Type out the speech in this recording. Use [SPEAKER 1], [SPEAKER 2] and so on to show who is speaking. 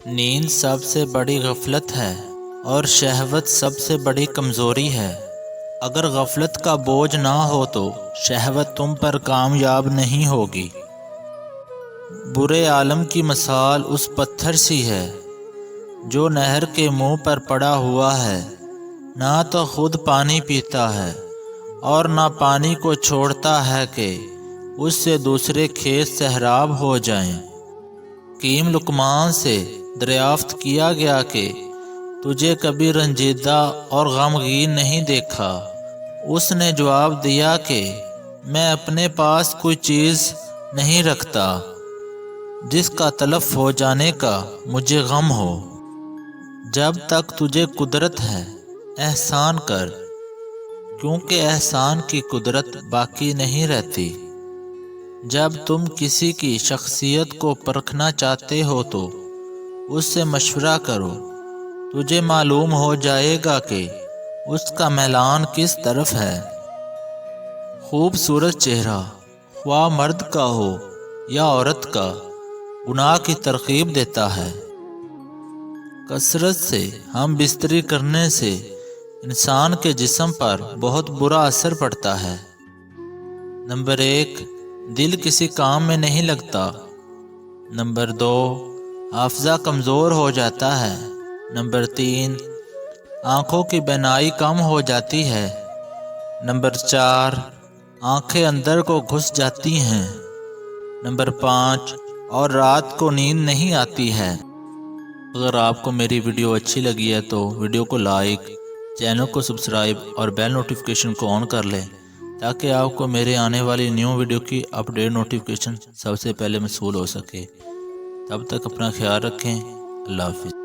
[SPEAKER 1] نیند سب سے بڑی غفلت ہے اور شہوت سب سے بڑی کمزوری ہے۔ اگر غفلت کا بوجھ نہ ہو تو شہوت تم پر کامیاب نہیں ہوگی۔ برے عالم کی مثال اس پتھر سی ہے جو نہر کے منہ پر پڑا ہوا ہے، نہ تو خود پانی پیتا ہے اور نہ پانی کو چھوڑتا ہے کہ اس سے دوسرے کھیت سیراب ہو جائیں۔ حکیم لقمان سے دریافت کیا گیا کہ تجھے کبھی رنجیدہ اور غمگین نہیں دیکھا۔ اس نے جواب دیا کہ میں اپنے پاس کوئی چیز نہیں رکھتا جس کا تلف ہو جانے کا مجھے غم ہو۔ جب تک تجھے قدرت ہے احسان کر، کیونکہ احسان کی قدرت باقی نہیں رہتی۔ جب تم کسی کی شخصیت کو پرکھنا چاہتے ہو تو اس سے مشورہ کرو، تجھے معلوم ہو جائے گا کہ اس کا میلان کس طرف ہے۔ خوبصورت چہرہ خواہ مرد کا ہو یا عورت کا گناہ کی ترغیب دیتا ہے۔ کثرت سے ہم بستری کرنے سے انسان کے جسم پر بہت برا اثر پڑتا ہے۔ نمبر 1، دل کسی کام میں نہیں لگتا۔ نمبر 2، حافظہ کمزور ہو جاتا ہے۔ نمبر 3، آنکھوں کی بینائی کم ہو جاتی ہے۔ نمبر 4، آنکھیں اندر کو گھس جاتی ہیں۔ نمبر 5، اور رات کو نیند نہیں آتی ہے۔ اگر آپ کو میری ویڈیو اچھی لگی ہے تو ویڈیو کو لائک، چینل کو سبسکرائب اور بیل نوٹیفیکیشن کو آن کر لیں تاکہ آپ کو میرے آنے والی نیو ویڈیو کی اپڈیٹ نوٹیفیکیشن سب سے پہلے موصول ہو سکے۔ تب تک اپنا خیال رکھیں۔ اللہ حافظ۔